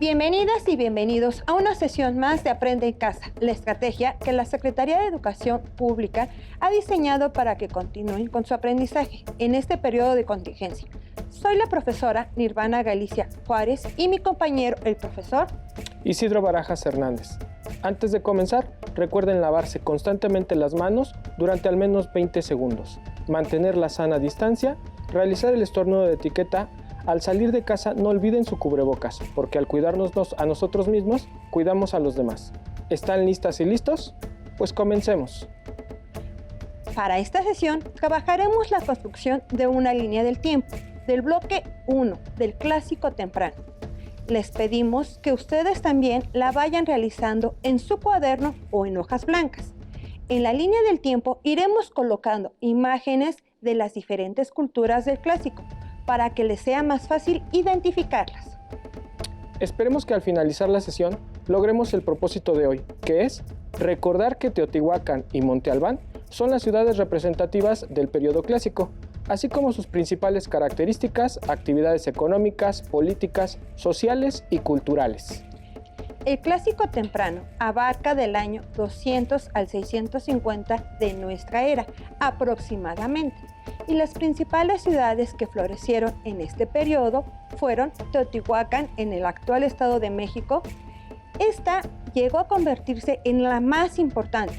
Bienvenidas y bienvenidos a una sesión más de Aprende en Casa, la estrategia que la Secretaría de Educación Pública ha diseñado para que continúen con su aprendizaje en este periodo de contingencia. Soy la profesora Nirvana Galicia Juárez y mi compañero, el profesor Isidro Barajas Hernández. Antes de comenzar, recuerden lavarse constantemente las manos durante al menos 20 segundos, mantener la sana distancia, realizar el estornudo de etiqueta. Al salir de casa no olviden su cubrebocas, porque al cuidarnos a nosotros mismos, cuidamos a los demás. ¿Están listas y listos? Pues comencemos. Para esta sesión trabajaremos la construcción de una línea del tiempo, del bloque 1 del clásico temprano. Les pedimos que ustedes también la vayan realizando en su cuaderno o en hojas blancas. En la línea del tiempo iremos colocando imágenes de las diferentes culturas del clásico, para que les sea más fácil identificarlas. Esperemos que al finalizar la sesión logremos el propósito de hoy, que es recordar que Teotihuacán y Monte Albán son las ciudades representativas del periodo clásico, así como sus principales características, actividades económicas, políticas, sociales y culturales. El clásico temprano abarca del año 200 al 650 de nuestra era, aproximadamente. Y las principales ciudades que florecieron en este periodo fueron Teotihuacán en el actual Estado de México. Esta llegó a convertirse en la más importante,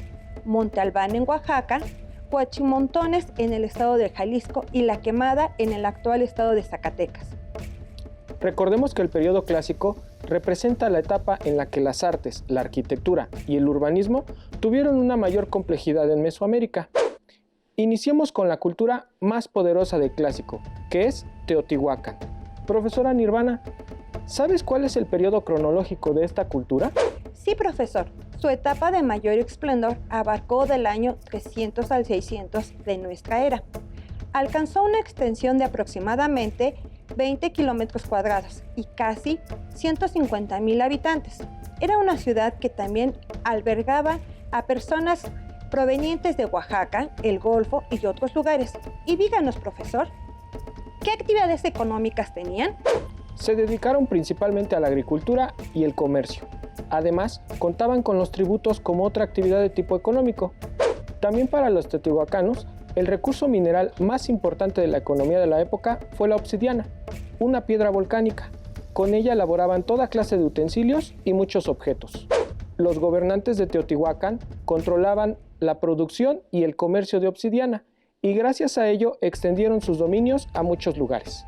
Monte Albán en Oaxaca, Huachimontones en el Estado de Jalisco y La Quemada en el actual Estado de Zacatecas. Recordemos que el periodo clásico representa la etapa en la que las artes, la arquitectura y el urbanismo tuvieron una mayor complejidad en Mesoamérica. Iniciemos con la cultura más poderosa del clásico, que es Teotihuacán. Profesora Nirvana, ¿sabes cuál es el periodo cronológico de esta cultura? Sí, profesor. Su etapa de mayor esplendor abarcó del año 300 al 600 de nuestra era. Alcanzó una extensión de aproximadamente 20 kilómetros cuadrados y casi 150,000 habitantes. Era una ciudad que también albergaba a personas provenientes de Oaxaca, el Golfo y otros lugares. Y díganos, profesor, ¿qué actividades económicas tenían? Se dedicaron principalmente a la agricultura y el comercio. Además, contaban con los tributos como otra actividad de tipo económico. También para los teotihuacanos, el recurso mineral más importante de la economía de la época fue la obsidiana, una piedra volcánica. Con ella elaboraban toda clase de utensilios y muchos objetos. Los gobernantes de Teotihuacán controlaban la producción y el comercio de obsidiana, y gracias a ello extendieron sus dominios a muchos lugares.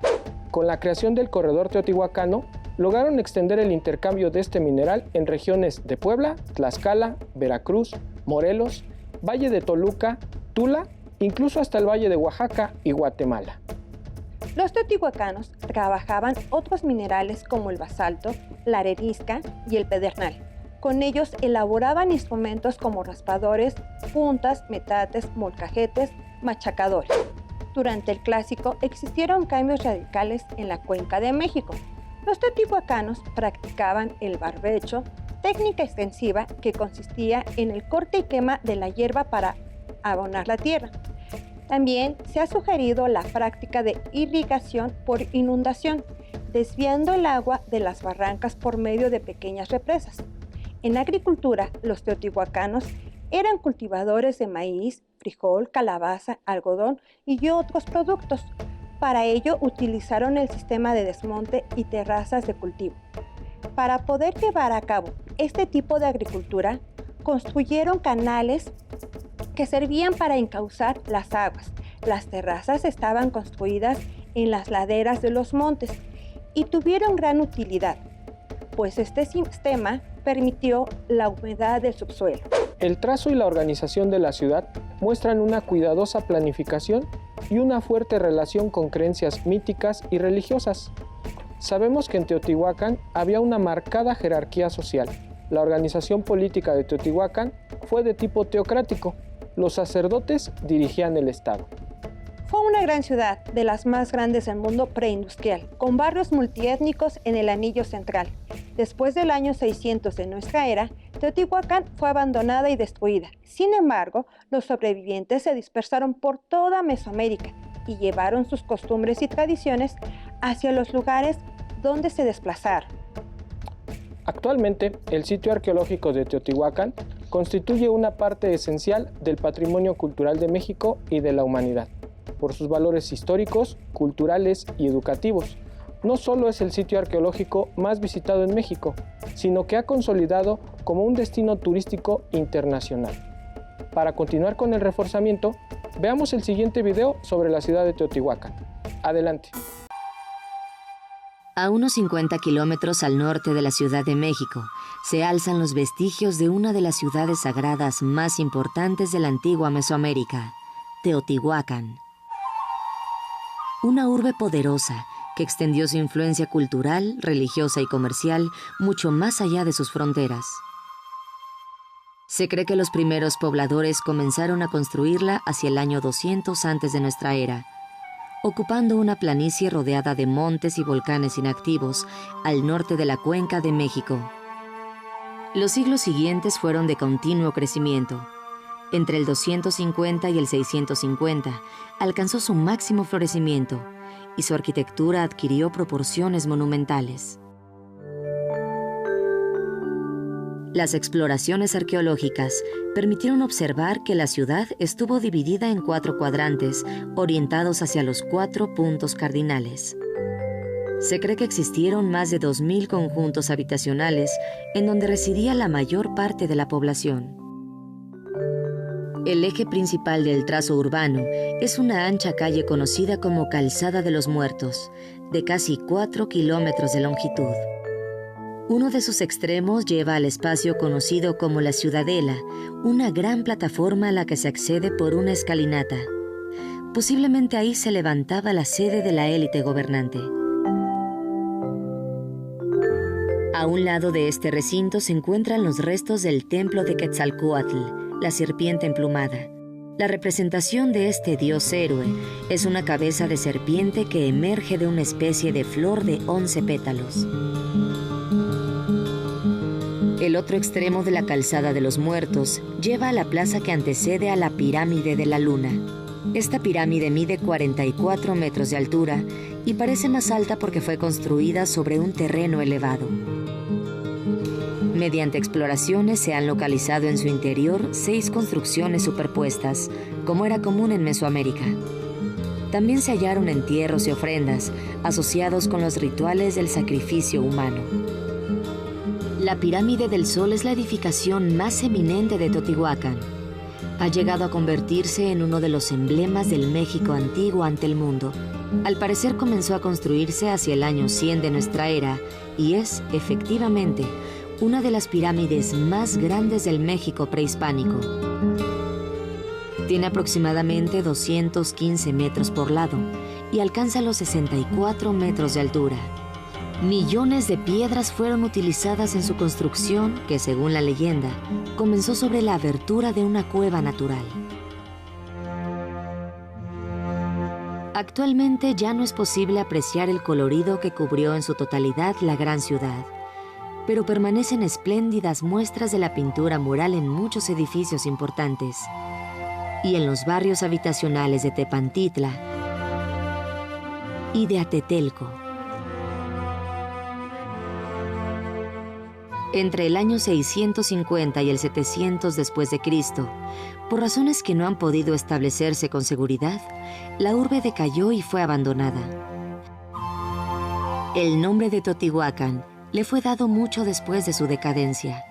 Con la creación del corredor teotihuacano, lograron extender el intercambio de este mineral en regiones de Puebla, Tlaxcala, Veracruz, Morelos, Valle de Toluca, Tula, incluso hasta el Valle de Oaxaca y Guatemala. Los teotihuacanos trabajaban otros minerales como el basalto, la arenisca y el pedernal. Con ellos elaboraban instrumentos como raspadores, puntas, metates, molcajetes, machacadores. Durante el clásico existieron cambios radicales en la Cuenca de México. Los teotihuacanos practicaban el barbecho, técnica extensiva que consistía en el corte y quema de la hierba para abonar la tierra. También se ha sugerido la práctica de irrigación por inundación, desviando el agua de las barrancas por medio de pequeñas represas. En agricultura, los teotihuacanos eran cultivadores de maíz, frijol, calabaza, algodón y otros productos. Para ello utilizaron el sistema de desmonte y terrazas de cultivo. Para poder llevar a cabo este tipo de agricultura, construyeron canales que servían para encauzar las aguas. Las terrazas estaban construidas en las laderas de los montes y tuvieron gran utilidad, pues este sistema permitió la humedad del subsuelo. El trazo y la organización de la ciudad muestran una cuidadosa planificación y una fuerte relación con creencias míticas y religiosas. Sabemos que en Teotihuacán había una marcada jerarquía social. La organización política de Teotihuacán fue de tipo teocrático. Los sacerdotes dirigían el Estado. Fue una gran ciudad, de las más grandes del mundo preindustrial, con barrios multiétnicos en el anillo central. Después del año 600 de nuestra era, Teotihuacán fue abandonada y destruida. Sin embargo, los sobrevivientes se dispersaron por toda Mesoamérica y llevaron sus costumbres y tradiciones hacia los lugares donde se desplazaron. Actualmente, el sitio arqueológico de Teotihuacán constituye una parte esencial del patrimonio cultural de México y de la humanidad, por sus valores históricos, culturales y educativos. No solo es el sitio arqueológico más visitado en México, sino que ha consolidado como un destino turístico internacional. Para continuar con el reforzamiento, veamos el siguiente video sobre la ciudad de Teotihuacán. Adelante. A unos 50 kilómetros al norte de la Ciudad de México, se alzan los vestigios de una de las ciudades sagradas más importantes de la antigua Mesoamérica, Teotihuacán. Una urbe poderosa que extendió su influencia cultural, religiosa y comercial mucho más allá de sus fronteras. Se cree que los primeros pobladores comenzaron a construirla hacia el año 200 antes de nuestra era, ocupando una planicie rodeada de montes y volcanes inactivos al norte de la cuenca de México. Los siglos siguientes fueron de continuo crecimiento. Entre el 250 y el 650 alcanzó su máximo florecimiento y su arquitectura adquirió proporciones monumentales. Las exploraciones arqueológicas permitieron observar que la ciudad estuvo dividida en 4 cuadrantes, orientados hacia los 4 puntos cardinales. Se cree que existieron más de 2.000 conjuntos habitacionales en donde residía la mayor parte de la población. El eje principal del trazo urbano es una ancha calle conocida como Calzada de los Muertos, de casi 4 kilómetros de longitud. Uno de sus extremos lleva al espacio conocido como la Ciudadela, una gran plataforma a la que se accede por una escalinata. Posiblemente ahí se levantaba la sede de la élite gobernante. A un lado de este recinto se encuentran los restos del templo de Quetzalcóatl, la serpiente emplumada. La representación de este dios héroe es una cabeza de serpiente que emerge de una especie de flor de 11 pétalos. El otro extremo de la Calzada de los Muertos lleva a la plaza que antecede a la Pirámide de la Luna. Esta pirámide mide 44 metros de altura y parece más alta porque fue construida sobre un terreno elevado. Mediante exploraciones se han localizado en su interior 6 construcciones superpuestas, como era común en Mesoamérica. También se hallaron entierros y ofrendas asociados con los rituales del sacrificio humano. La Pirámide del Sol es la edificación más eminente de Teotihuacán. Ha llegado a convertirse en uno de los emblemas del México antiguo ante el mundo. Al parecer comenzó a construirse hacia el año 100 de nuestra era y es, efectivamente, una de las pirámides más grandes del México prehispánico. Tiene aproximadamente 215 metros por lado y alcanza los 64 metros de altura. Millones de piedras fueron utilizadas en su construcción que, según la leyenda, comenzó sobre la abertura de una cueva natural. Actualmente ya no es posible apreciar el colorido que cubrió en su totalidad la gran ciudad, pero permanecen espléndidas muestras de la pintura mural en muchos edificios importantes y en los barrios habitacionales de Tepantitla y de Atetelco. Entre el año 650 y el 700 después de Cristo, por razones que no han podido establecerse con seguridad, la urbe decayó y fue abandonada. El nombre de Teotihuacán le fue dado mucho después de su decadencia.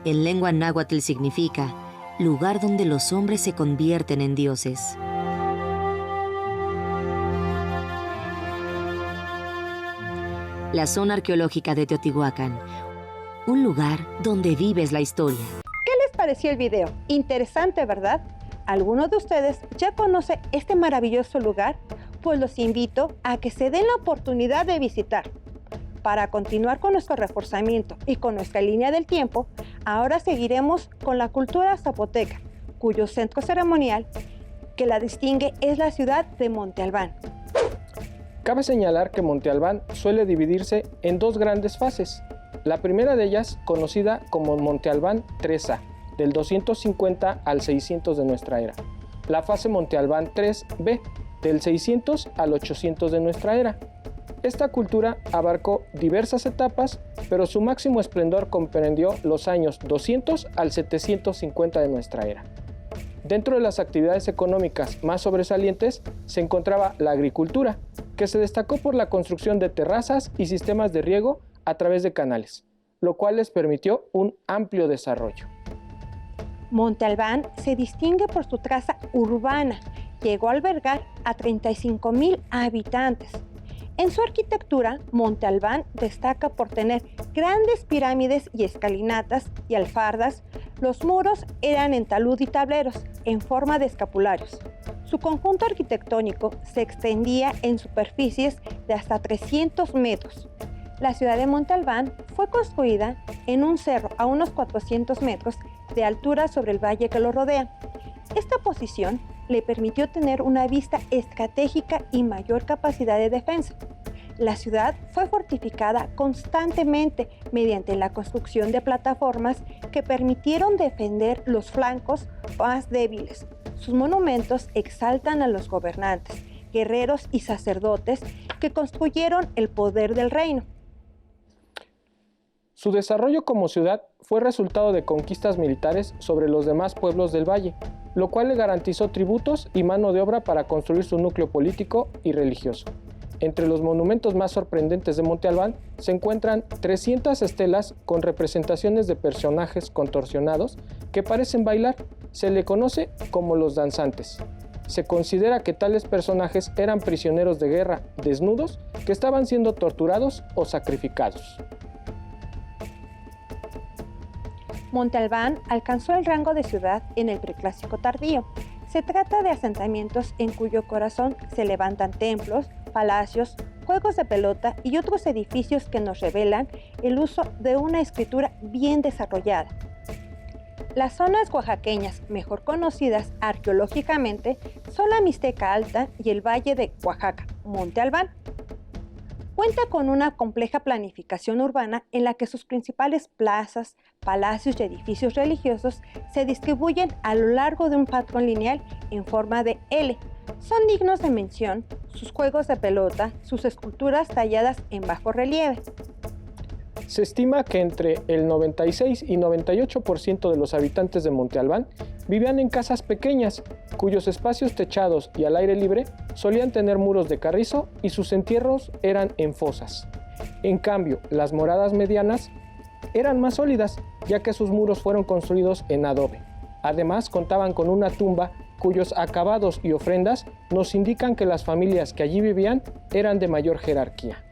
En lengua náhuatl significa lugar donde los hombres se convierten en dioses. La zona arqueológica de Teotihuacán, un lugar donde vives la historia. ¿Qué les pareció el video? Interesante, ¿verdad? ¿Alguno de ustedes ya conoce este maravilloso lugar? Pues los invito a que se den la oportunidad de visitar. Para continuar con nuestro reforzamiento y con nuestra línea del tiempo, ahora seguiremos con la cultura zapoteca, cuyo centro ceremonial que la distingue es la ciudad de Monte Albán. Cabe señalar que Monte Albán suele dividirse en 2 grandes fases. La primera de ellas, conocida como Monte Albán 3A, del 250 al 600 de nuestra era. La fase Monte Albán 3B, del 600 al 800 de nuestra era. Esta cultura abarcó diversas etapas, pero su máximo esplendor comprendió los años 200 al 750 de nuestra era. Dentro de las actividades económicas más sobresalientes se encontraba la agricultura, que se destacó por la construcción de terrazas y sistemas de riego a través de canales, lo cual les permitió un amplio desarrollo. Monte Albán se distingue por su traza urbana. Llegó a albergar a 35,000 habitantes. En su arquitectura, Monte Albán destaca por tener grandes pirámides y escalinatas y alfardas. Los muros eran en talud y tableros, en forma de escapularios. Su conjunto arquitectónico se extendía en superficies de hasta 300 metros. La ciudad de Monte Albán fue construida en un cerro a unos 400 metros de altura sobre el valle que lo rodea. Esta posición le permitió tener una vista estratégica y mayor capacidad de defensa. La ciudad fue fortificada constantemente mediante la construcción de plataformas que permitieron defender los flancos más débiles. Sus monumentos exaltan a los gobernantes, guerreros y sacerdotes que construyeron el poder del reino. Su desarrollo como ciudad fue resultado de conquistas militares sobre los demás pueblos del valle, lo cual le garantizó tributos y mano de obra para construir su núcleo político y religioso. Entre los monumentos más sorprendentes de Monte Albán se encuentran 300 estelas con representaciones de personajes contorsionados que parecen bailar. Se le conoce como los danzantes. Se considera que tales personajes eran prisioneros de guerra desnudos que estaban siendo torturados o sacrificados. Monte Albán alcanzó el rango de ciudad en el Preclásico tardío. Se trata de asentamientos en cuyo corazón se levantan templos, palacios, juegos de pelota y otros edificios que nos revelan el uso de una escritura bien desarrollada. Las zonas oaxaqueñas mejor conocidas arqueológicamente son la Mixteca Alta y el Valle de Oaxaca, Monte Albán. Cuenta con una compleja planificación urbana en la que sus principales plazas, palacios y edificios religiosos se distribuyen a lo largo de un patrón lineal en forma de L. Son dignos de mención sus juegos de pelota, sus esculturas talladas en bajo relieve. Se estima que entre el 96 y 98% de los habitantes de Monte Albán vivían en casas pequeñas, cuyos espacios techados y al aire libre solían tener muros de carrizo y sus entierros eran en fosas. En cambio, las moradas medianas eran más sólidas, ya que sus muros fueron construidos en adobe. Además, contaban con una tumba cuyos acabados y ofrendas nos indican que las familias que allí vivían eran de mayor jerarquía.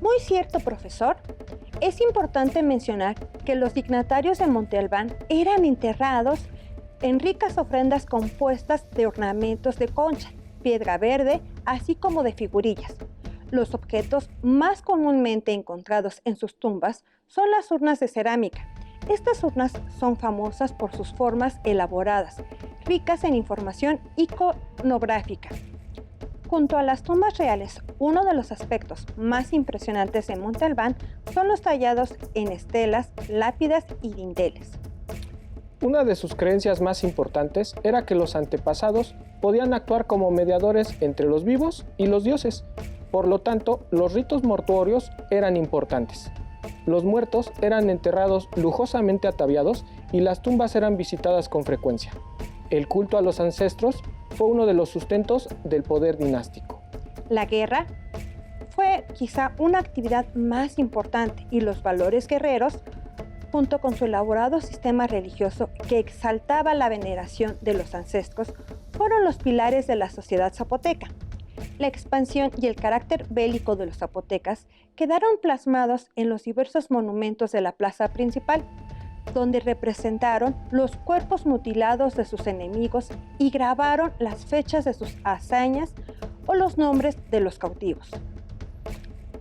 Muy cierto, profesor. Es importante mencionar que los dignatarios de Monte Albán eran enterrados en ricas ofrendas compuestas de ornamentos de concha, piedra verde, así como de figurillas. Los objetos más comúnmente encontrados en sus tumbas son las urnas de cerámica. Estas urnas son famosas por sus formas elaboradas, ricas en información iconográfica. Junto a las tumbas reales, uno de los aspectos más impresionantes de Monte Albán son los tallados en estelas, lápidas y dinteles. Una de sus creencias más importantes era que los antepasados podían actuar como mediadores entre los vivos y los dioses. Por lo tanto, los ritos mortuorios eran importantes. Los muertos eran enterrados lujosamente ataviados y las tumbas eran visitadas con frecuencia. El culto a los ancestros fue uno de los sustentos del poder dinástico. La guerra fue quizá una actividad más importante y los valores guerreros, junto con su elaborado sistema religioso que exaltaba la veneración de los ancestros, fueron los pilares de la sociedad zapoteca. La expansión y el carácter bélico de los zapotecas quedaron plasmados en los diversos monumentos de la plaza principal, donde representaron los cuerpos mutilados de sus enemigos y grabaron las fechas de sus hazañas o los nombres de los cautivos.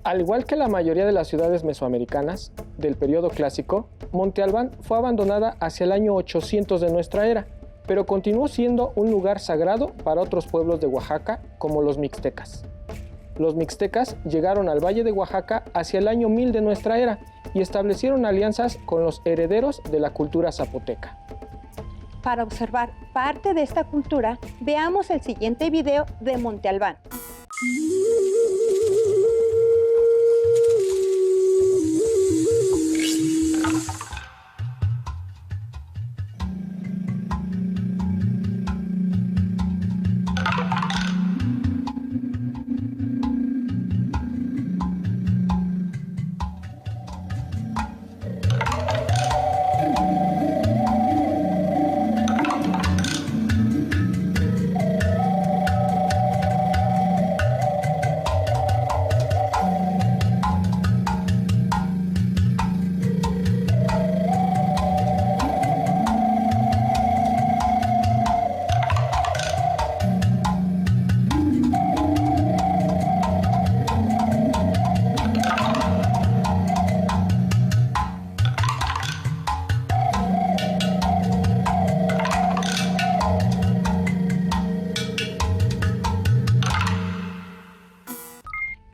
Al igual que la mayoría de las ciudades mesoamericanas del periodo clásico, Monte Albán fue abandonada hacia el año 800 de nuestra era, pero continuó siendo un lugar sagrado para otros pueblos de Oaxaca, como los mixtecas. Los mixtecas llegaron al Valle de Oaxaca hacia el año 1000 de nuestra era y establecieron alianzas con los herederos de la cultura zapoteca. Para observar parte de esta cultura, veamos el siguiente video de Monte Albán.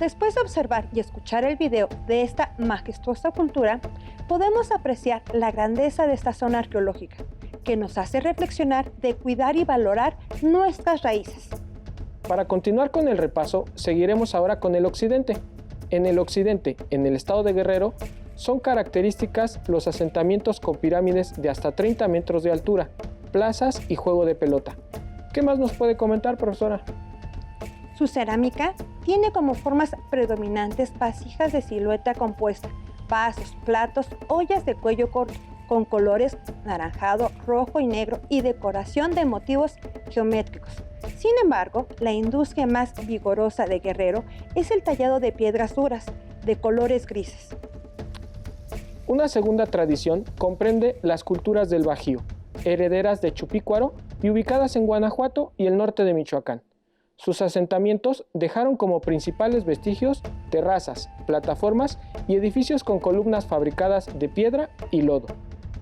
Después de observar y escuchar el video de esta majestuosa cultura, podemos apreciar la grandeza de esta zona arqueológica, que nos hace reflexionar de cuidar y valorar nuestras raíces. Para continuar con el repaso, seguiremos ahora con el occidente. En el occidente, en el estado de Guerrero, son características los asentamientos con pirámides de hasta 30 metros de altura, plazas y juego de pelota. ¿Qué más nos puede comentar, profesora? Su cerámica tiene como formas predominantes vasijas de silueta compuesta, vasos, platos, ollas de cuello corto, con colores naranjado, rojo y negro y decoración de motivos geométricos. Sin embargo, la industria más vigorosa de Guerrero es el tallado de piedras duras, de colores grises. Una segunda tradición comprende las culturas del Bajío, herederas de Chupícuaro y ubicadas en Guanajuato y el norte de Michoacán. Sus asentamientos dejaron como principales vestigios terrazas, plataformas y edificios con columnas fabricadas de piedra y lodo.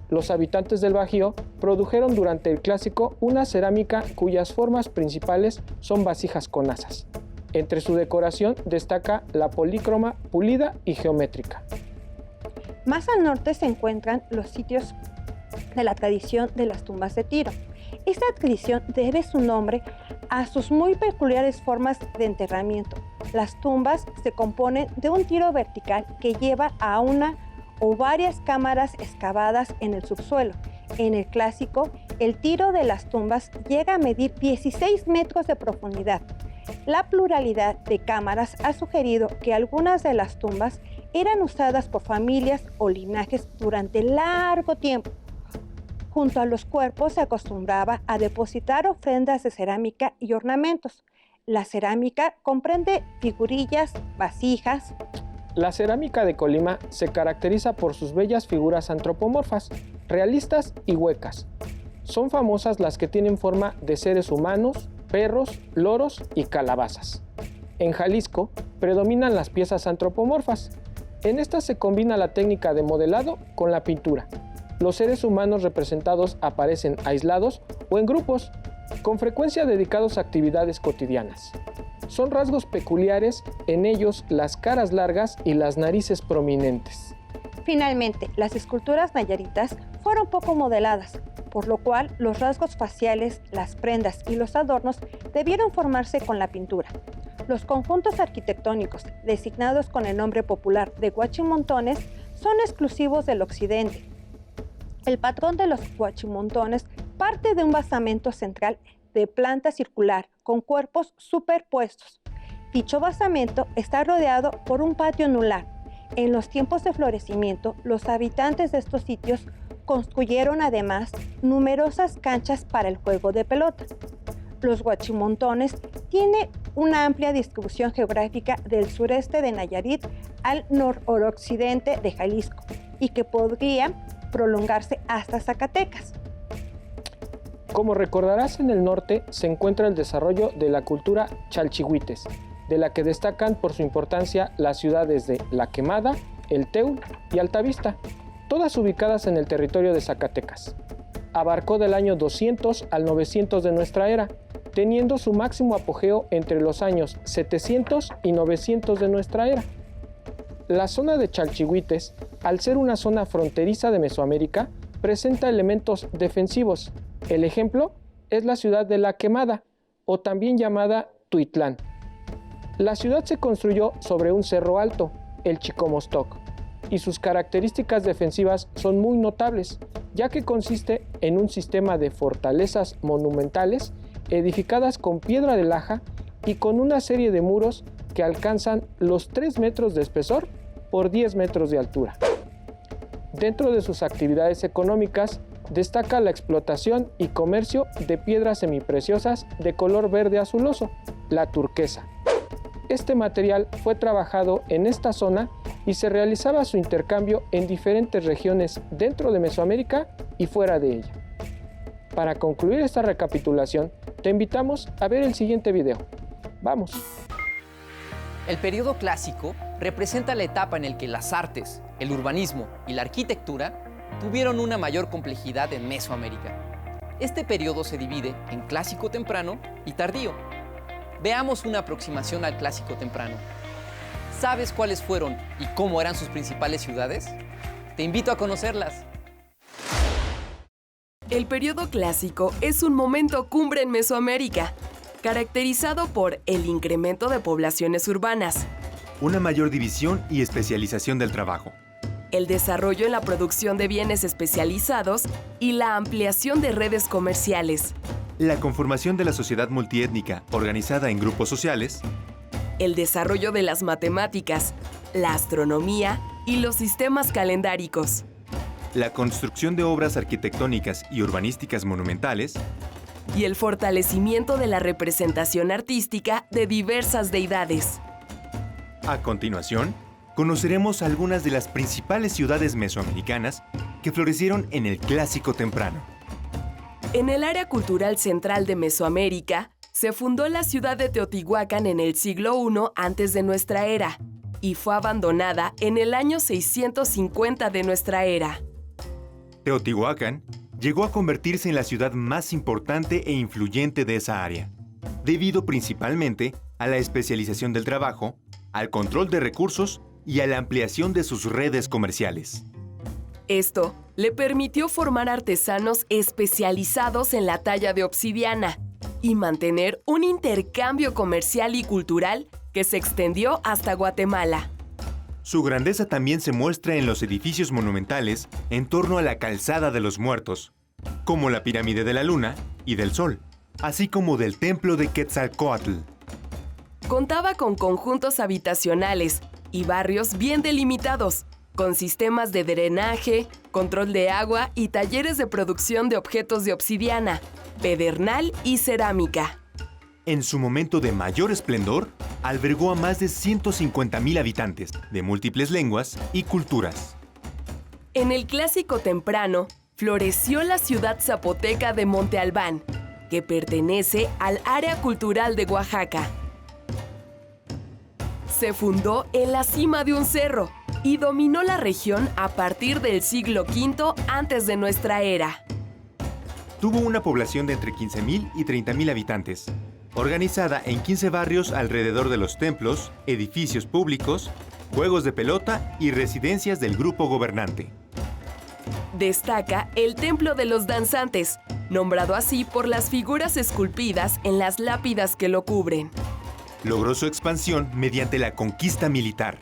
Los habitantes del Bajío produjeron durante el Clásico una cerámica cuyas formas principales son vasijas con asas. Entre su decoración destaca la polícroma pulida y geométrica. Más al norte se encuentran los sitios de la tradición de las tumbas de Tiro. Esta tradición debe su nombre a sus muy peculiares formas de enterramiento. Las tumbas se componen de un tiro vertical que lleva a una o varias cámaras excavadas en el subsuelo. En el Clásico, el tiro de las tumbas llega a medir 16 metros de profundidad. La pluralidad de cámaras ha sugerido que algunas de las tumbas eran usadas por familias o linajes durante largo tiempo. Junto a los cuerpos se acostumbraba a depositar ofrendas de cerámica y ornamentos. La cerámica comprende figurillas, vasijas. La cerámica de Colima se caracteriza por sus bellas figuras antropomorfas, realistas y huecas. Son famosas las que tienen forma de seres humanos, perros, loros y calabazas. En Jalisco predominan las piezas antropomorfas. En estas se combina la técnica de modelado con la pintura. Los seres humanos representados aparecen aislados o en grupos, con frecuencia dedicados a actividades cotidianas. Son rasgos peculiares en ellos las caras largas y las narices prominentes. Finalmente, las esculturas nayaritas fueron poco modeladas, por lo cual los rasgos faciales, las prendas y los adornos debieron formarse con la pintura. Los conjuntos arquitectónicos, designados con el nombre popular de huachimontones, son exclusivos del occidente. El patrón de los huachimontones parte de un basamento central de planta circular con cuerpos superpuestos. Dicho basamento está rodeado por un patio anular. En los tiempos de florecimiento, los habitantes de estos sitios construyeron además numerosas canchas para el juego de pelota. Los huachimontones tienen una amplia distribución geográfica del sureste de Nayarit al noroccidente de Jalisco y que podría prolongarse hasta Zacatecas. Como recordarás, en el norte se encuentra el desarrollo de la cultura chalchihuites, de la que destacan por su importancia las ciudades de La Quemada, El Teul y Altavista, todas ubicadas en el territorio de Zacatecas. Abarcó del año 200 al 900 de nuestra era, teniendo su máximo apogeo entre los años 700 y 900 de nuestra era. La zona de Chalchihuites, al ser una zona fronteriza de Mesoamérica, presenta elementos defensivos. El ejemplo es la ciudad de La Quemada, o también llamada Tuitlán. La ciudad se construyó sobre un cerro alto, el Chicomostoc, y sus características defensivas son muy notables, ya que consiste en un sistema de fortalezas monumentales edificadas con piedra de laja y con una serie de muros que alcanzan los 3 metros de espesor por 10 metros de altura. Dentro de sus actividades económicas destaca la explotación y comercio de piedras semipreciosas de color verde azuloso, la turquesa. Este material fue trabajado en esta zona y se realizaba su intercambio en diferentes regiones dentro de Mesoamérica y fuera de ella. Para concluir esta recapitulación, te invitamos a ver el siguiente video. ¡Vamos! El periodo clásico representa la etapa en la que las artes, el urbanismo y la arquitectura tuvieron una mayor complejidad en Mesoamérica. Este periodo se divide en clásico temprano y tardío. Veamos una aproximación al clásico temprano. ¿Sabes cuáles fueron y cómo eran sus principales ciudades? Te invito a conocerlas. El periodo clásico es un momento cumbre en Mesoamérica, caracterizado por el incremento de poblaciones urbanas, una mayor división y especialización del trabajo, el desarrollo en la producción de bienes especializados y la ampliación de redes comerciales, la conformación de la sociedad multiétnica organizada en grupos sociales, el desarrollo de las matemáticas, la astronomía y los sistemas calendáricos, la construcción de obras arquitectónicas y urbanísticas monumentales, y el fortalecimiento de la representación artística de diversas deidades. A continuación, conoceremos algunas de las principales ciudades mesoamericanas que florecieron en el Clásico temprano. En el área cultural central de Mesoamérica, se fundó la ciudad de Teotihuacán en el siglo I antes de nuestra era y fue abandonada en el año 650 de nuestra era. Teotihuacán llegó a convertirse en la ciudad más importante e influyente de esa área, debido principalmente a la especialización del trabajo, al control de recursos y a la ampliación de sus redes comerciales. Esto le permitió formar artesanos especializados en la talla de obsidiana y mantener un intercambio comercial y cultural que se extendió hasta Guatemala. Su grandeza también se muestra en los edificios monumentales en torno a la Calzada de los Muertos, como la Pirámide de la Luna y del Sol, así como del Templo de Quetzalcóatl. Contaba con conjuntos habitacionales y barrios bien delimitados, con sistemas de drenaje, control de agua y talleres de producción de objetos de obsidiana, pedernal y cerámica. En su momento de mayor esplendor, albergó a más de 150,000 habitantes de múltiples lenguas y culturas. En el Clásico temprano, floreció la ciudad zapoteca de Monte Albán, que pertenece al área cultural de Oaxaca. Se fundó en la cima de un cerro y dominó la región a partir del siglo V antes de nuestra era. Tuvo una población de entre 15,000 y 30,000 habitantes, organizada en 15 barrios alrededor de los templos, edificios públicos, juegos de pelota y residencias del grupo gobernante. Destaca el Templo de los Danzantes, nombrado así por las figuras esculpidas en las lápidas que lo cubren. Logró su expansión mediante la conquista militar.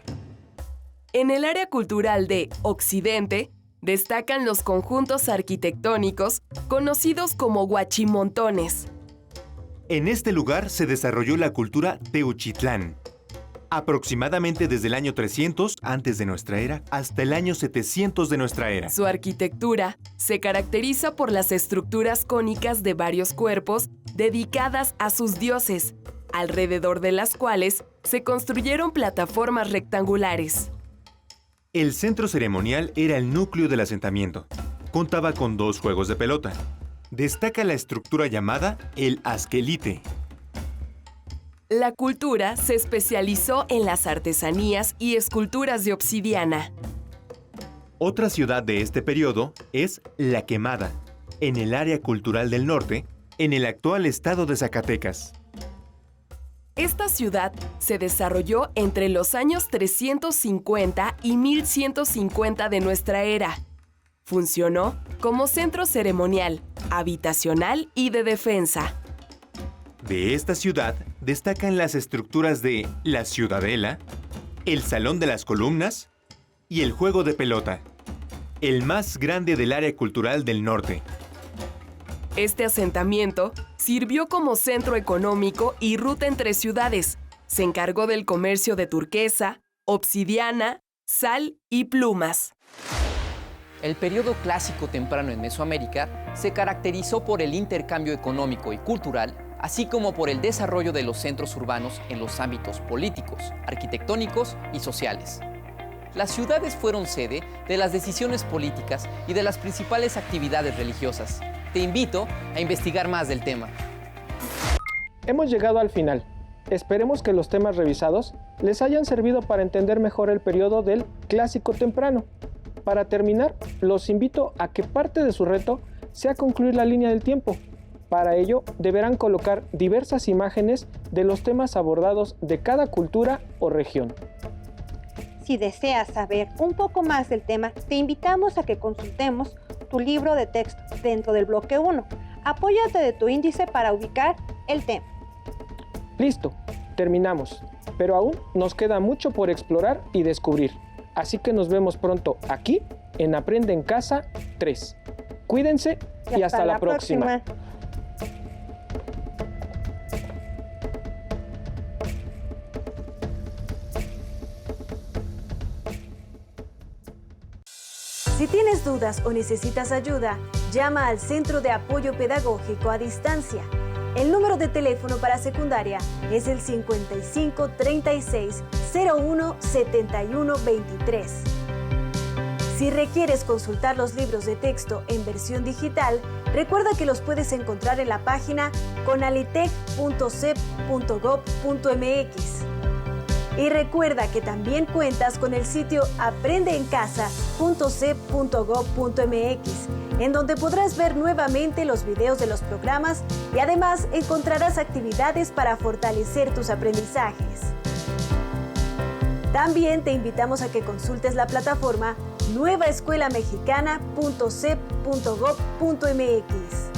En el área cultural de Occidente, destacan los conjuntos arquitectónicos conocidos como huachimontones. En este lugar se desarrolló la cultura Teuchitlán, aproximadamente desde el año 300 antes de nuestra era hasta el año 700 de nuestra era. Su arquitectura se caracteriza por las estructuras cónicas de varios cuerpos dedicadas a sus dioses, alrededor de las cuales se construyeron plataformas rectangulares. El centro ceremonial era el núcleo del asentamiento. Contaba con 2 juegos de pelota. Destaca la estructura llamada el asquelite. La cultura se especializó en las artesanías y esculturas de obsidiana. Otra ciudad de este periodo es La Quemada, en el área cultural del norte, en el actual estado de Zacatecas. Esta ciudad se desarrolló entre los años 350 y 1150 de nuestra era. Funcionó como centro ceremonial, habitacional y de defensa. De esta ciudad destacan las estructuras de la Ciudadela, el Salón de las Columnas y el Juego de Pelota, el más grande del área cultural del norte. Este asentamiento sirvió como centro económico y ruta entre ciudades. Se encargó del comercio de turquesa, obsidiana, sal y plumas. El periodo clásico temprano en Mesoamérica se caracterizó por el intercambio económico y cultural, así como por el desarrollo de los centros urbanos en los ámbitos políticos, arquitectónicos y sociales. Las ciudades fueron sede de las decisiones políticas y de las principales actividades religiosas. Te invito a investigar más del tema. Hemos llegado al final. Esperemos que los temas revisados les hayan servido para entender mejor el periodo del Clásico temprano. Para terminar, los invito a que parte de su reto sea concluir la línea del tiempo. Para ello, deberán colocar diversas imágenes de los temas abordados de cada cultura o región. Si deseas saber un poco más del tema, te invitamos a que consultemos tu libro de texto dentro del bloque 1. Apóyate de tu índice para ubicar el tema. Listo, terminamos. Pero aún nos queda mucho por explorar y descubrir. Así que nos vemos pronto aquí en Aprende en Casa 3. Cuídense y hasta la próxima. Si tienes dudas o necesitas ayuda, llama al Centro de Apoyo Pedagógico a Distancia. El número de teléfono para secundaria es el 55 36 01 71 23. Si requieres consultar los libros de texto en versión digital, recuerda que los puedes encontrar en la página conalitec.cep.gov.mx. Y recuerda que también cuentas con el sitio aprendeencasa.cep.gov.mx, en donde podrás ver nuevamente los videos de los programas y además encontrarás actividades para fortalecer tus aprendizajes. También te invitamos a que consultes la plataforma nuevaescuelamexicana.cep.gov.mx.